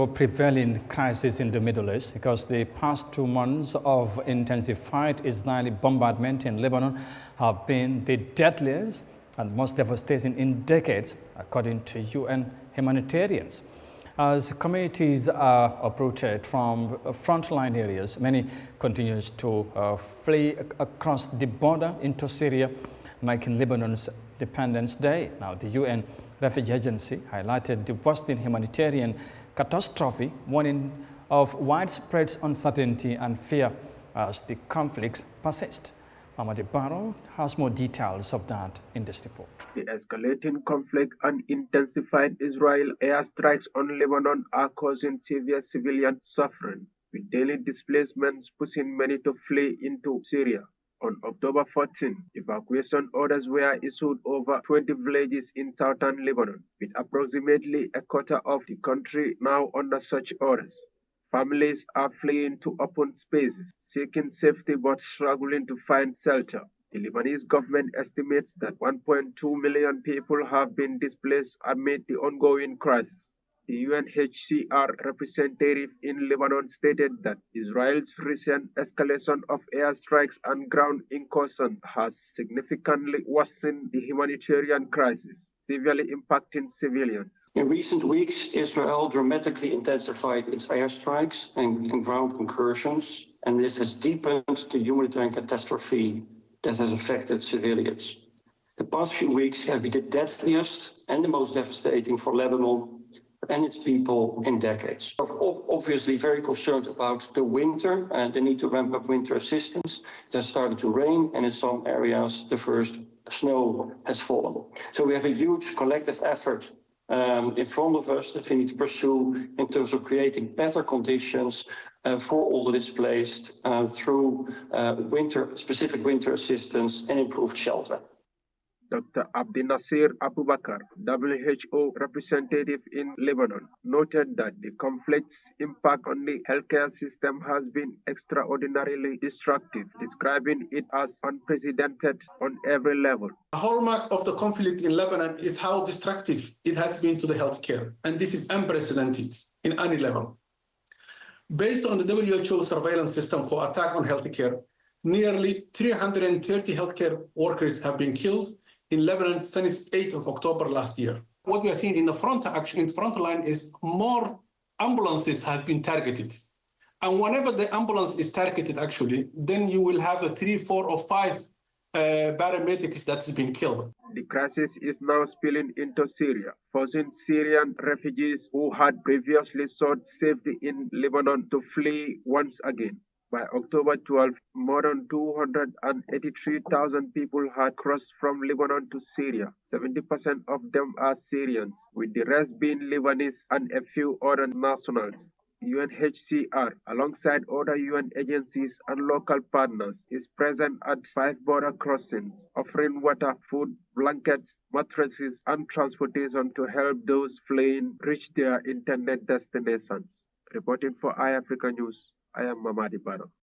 Prevailing crisis in the Middle East, because the past 2 months of intensified Israeli bombardment in Lebanon have been the deadliest and most devastating in decades, according to UN humanitarians. As communities are uprooted from frontline areas, many continue to flee across the border into Syria, making Lebanon's Independence Day. Now, the UN Refugee Agency highlighted the worsening humanitarian catastrophe, warning of widespread uncertainty and fear as the conflicts persist. Ahmad Barrow has more details of that in this report. The escalating conflict and intensified Israel airstrikes on Lebanon are causing severe civilian suffering, with daily displacements pushing many to flee into Syria. On October 14, evacuation orders were issued over 20 villages in southern Lebanon, with approximately a quarter of the country now under such orders. Families are fleeing to open spaces, seeking safety but struggling to find shelter. The Lebanese government estimates that 1.2 million people have been displaced amid the ongoing crisis. The UNHCR representative in Lebanon stated that Israel's recent escalation of airstrikes and ground incursions has significantly worsened the humanitarian crisis, severely impacting civilians. In recent weeks, Israel dramatically intensified its airstrikes and ground incursions, and this has deepened the humanitarian catastrophe that has affected civilians. The past few weeks have been the deadliest and the most devastating for Lebanon and its people in decades. We're obviously very concerned about the winter and the need to ramp up winter assistance. It has started to rain, and in some areas the first snow has fallen. So we have a huge collective effort in front of us that we need to pursue in terms of creating better conditions for all the displaced through specific winter assistance and improved shelter. Dr. Abdinasir Abubakar, WHO representative in Lebanon, noted that the conflict's impact on the healthcare system has been extraordinarily destructive, describing it as unprecedented on every level. The hallmark of the conflict in Lebanon is how destructive it has been to the healthcare, and this is unprecedented in any level. Based on the WHO surveillance system for attack on healthcare, nearly 330 healthcare workers have been killed in Lebanon since 8th of October last year. What we are seeing in the front line is more ambulances have been targeted. And whenever the ambulance is targeted, actually, then you will have 3, 4, or 5 paramedics that's been killed. The crisis is now spilling into Syria, forcing Syrian refugees who had previously sought safety in Lebanon to flee once again. By October 12, more than 283,000 people had crossed from Lebanon to Syria. 70% of them are Syrians, with the rest being Lebanese and a few other nationals. UNHCR, alongside other UN agencies and local partners, is present at 5 border crossings, offering water, food, blankets, mattresses, and transportation to help those fleeing reach their intended destinations. Reporting for Eyeafrica News, I am Ahmad Barrow.